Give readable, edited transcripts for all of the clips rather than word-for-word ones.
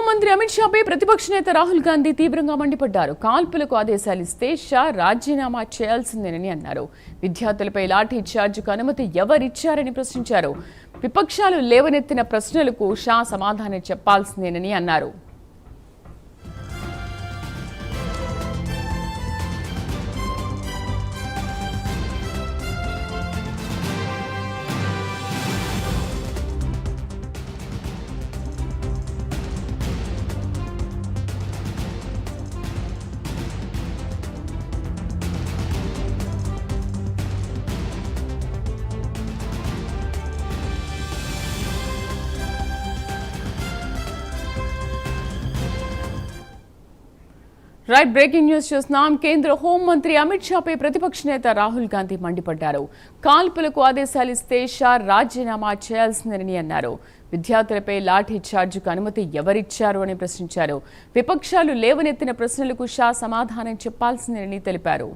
హోంమంత్రి అమిత్ షాపై ప్రతిపక్ష నేత రాహుల్ గాంధీ తీవ్రంగా మండిపడ్డారు. కాల్పులకు ఆదేశాలిస్తే షా రాజీనామా చేయాల్సిందేనని అన్నారు. విద్యార్థులపై లాఠీ చార్జ్కు అనుమతి ఎవరిచ్చారని ప్రశ్నించారు. విపక్షాలు లేవనెత్తిన ప్రశ్నలకు షా సమాధానం చెప్పాల్సిందేనని అన్నారు. రైట్, బ్రేకింగ్ న్యూస్ చూస్తున్నాం. కేంద్ర హోంమంత్రి అమిత్ షాపై ప్రతిపక్ష నేత రాహుల్ గాంధీ మండిపడ్డారు. కాల్పులకు ఆదేశాలిస్తే షా రాజీనామా చేయాల్సిందేనని అన్నారు. విద్యార్థులపై లాఠీ చార్జ్కు అనుమతి ఎవరిచ్చారు అని ప్రశ్నించారు. విపక్షాలు లేవనెత్తిన ప్రశ్నలకు షా సమాధానం చెప్పాల్సిందేనని తెలిపారు.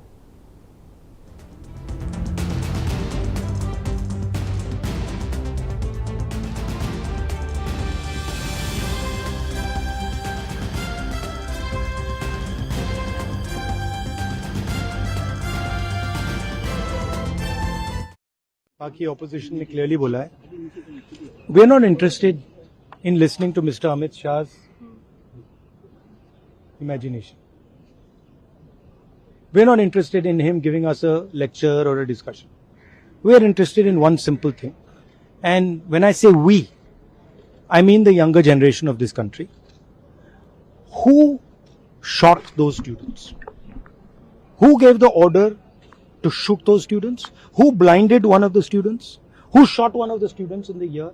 बाकी ऑपोजिशन ने क्लियरली बोला है, we are not interested in listening to mister Amit Shah's imagination. We are not interested in him giving us a lecture or a discussion. We are interested in one simple thing. And when I say we, I mean the younger generation of this country. Who shot those students? Who gave the order to shoot those students? Who blinded one of the students? Who shot one of the students in the ear?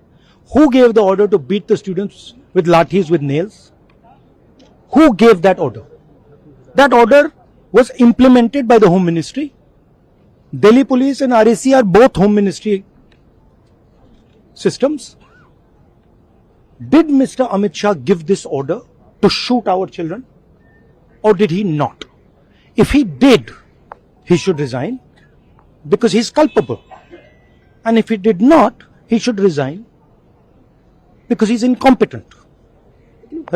Who gave the order to beat the students with lathis, with nails? Who gave that order? That order was implemented by the Home Ministry. Delhi Police and RAC are both Home Ministry systems. Did Mr. Amit Shah give this order to shoot our children? Or did he not? If he did, he should resign because he is culpable. And if he did not, he should resign because he is incompetent.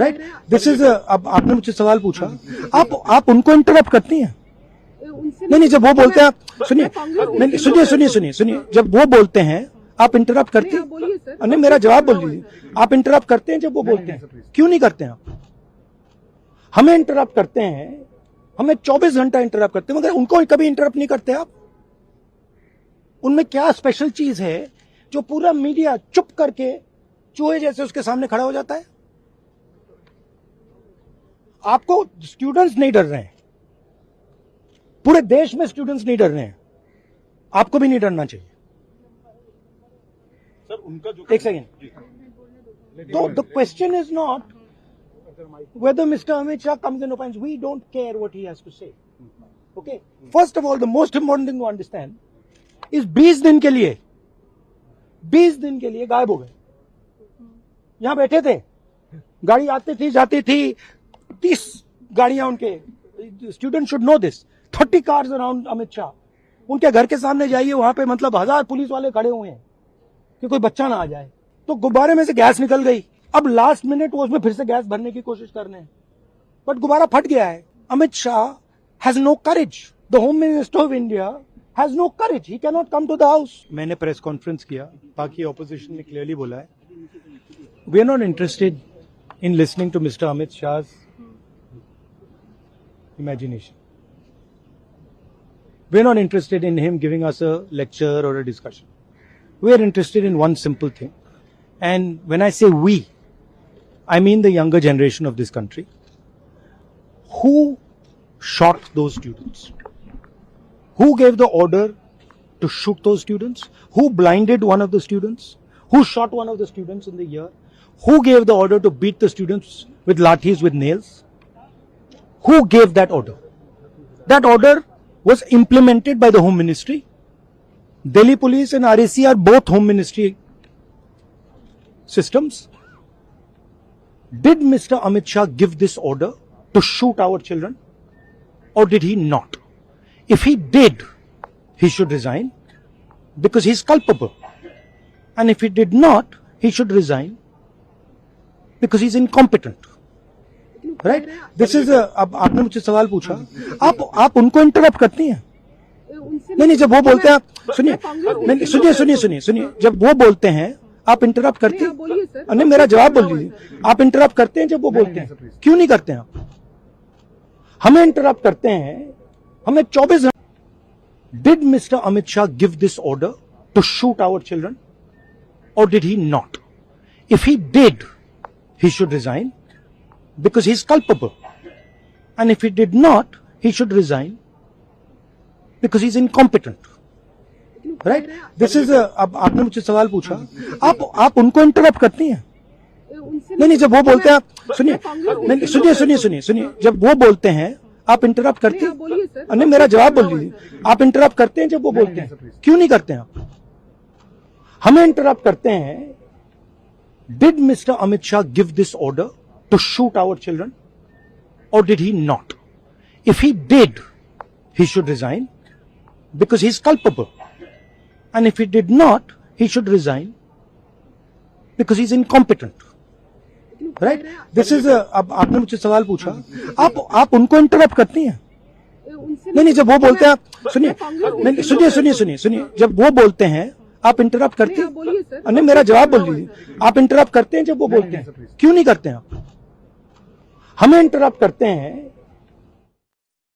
Right? This is अब आपने मुझसे सवाल पूछा, आप उनको interrupt करती हैं. नहीं, जब वो बोलते हैं, सुनिए, जब वो बोलते हैं आप इंटरप्ट करती हैं. नहीं, मेरा जवाब बोल दीजिए. आप इंटरप्ट करते हैं जब वो बोलते हैं, क्यों नहीं करते हैं आप? हमें इंटरप्ट करते हैं, हमें 24 घंटा इंटरप्ट करते हैं, मगर उनको कभी इंटरप्ट नहीं करते आप. उनमें क्या स्पेशल चीज है जो पूरा मीडिया चुप करके चूहे जैसे उसके सामने खड़ा हो जाता है? आपको स्टूडेंट्स नहीं डर रहे हैं, पूरे देश में स्टूडेंट्स नहीं डर रहे हैं, आपको भी नहीं डरना चाहिए. सर उनका जो एक सेकेंड, तो the question is not whether Mr. Amit Shah comes and opines. We don't care what he has to say. Okay? First of all, the most important thing to understand is 20 दिन के लिए गायब हो गए. यहां बैठे थे, गाड़ी आती थी जाती थी, 30 गाड़ियां उनके. Student should know this. 30 cars around Amit Shah. उनके घर के सामने जाइए, वहां पे मतलब 1000 पुलिस वाले खड़े हुए हैं कि कोई बच्चा ना आ जाए. तो गुब्बारे में से गैस निकल गई. अब लास्ट मिनट वो उसमें फिर से गैस भरने की कोशिश कर रहे हैं, बट गुब्बारा फट गया है. Amit Shah has no courage. The home minister of India has no courage. He can not come to the house. मैंने प्रेस कॉन्फ्रेंस किया, बाकी ऑपोजिशन ने क्लियरली बोला है, we are not interested in listening to mister Amit Shah's imagination. We are not interested in him giving us a lecture or a discussion. We are interested in one simple thing. And when I say we, I mean the younger generation of this country. Who shot those students? Who gave the order to shoot those students? Who blinded one of the students? Who shot one of the students in the ear? Who gave the order to beat the students with lathis, with nails? Who gave that order? That order was implemented by the Home Ministry. Delhi Police and RAC are both Home Ministry systems. Did Mr. Amit Shah give this order to shoot our children? Or did he not? If he did, he should resign because he is culpable. And if he did not, he should resign because he is incompetent. Right this is अब आपने मुझसे सवाल पूछा, आप उनको interrupt करती हैं। नहीं, जब वो बोलते हैं सुनिए, नहीं सुनिए, जब वो बोलते हैं आप इंटरप्ट करती हैं? नहीं, मेरा जवाब बोल लीजिए। आप इंटरप्ट करते हैं जब वो बोलते हैं? क्यों नहीं करते हैं आप? हमें इंटरप्ट करते हैं, हमें 24 घंटे। Did mister Amit Shah give this order to shoot our children और did he not? If he did, he should resign because he is culpable, and if he did not, he should resign because he is incompetent. Right? This is अब आपने मुझसे सवाल पूछा, आप उनको interrupt करती हैं? नहीं, जब वो बोलते हैं सुनिए, नहीं सुनिए, जब वो बोलते हैं आप इंटरप्ट करती हैं? नहीं, मेरा जवाब बोल लीजिए। आप इंटरप्ट करते हैं जब वो बोलते हैं? क्यों नहीं करते हैं आप? हमें इंटरप्ट करते हैं। Did Mr. Amit Shah give this order to shoot our children or did he not? If he did, he should resign because he is culpable, and if he did not, he should resign because he is incompetent. Right? This is अब आपने मुझसे सवाल पूछा, आप उनको interrupt करती हैं? नहीं, जब वो बोलते हैं सुनिए, नहीं सुनिए, जब वो बोलते हैं आप इंटरप्ट करती हैं? नहीं, मेरा जवाब बोल लीजिए। आप इंटरप्ट करते हैं जब वो बोलते हैं? क्यों नहीं करते हैं आप? हमें इंटरप्ट करते हैं।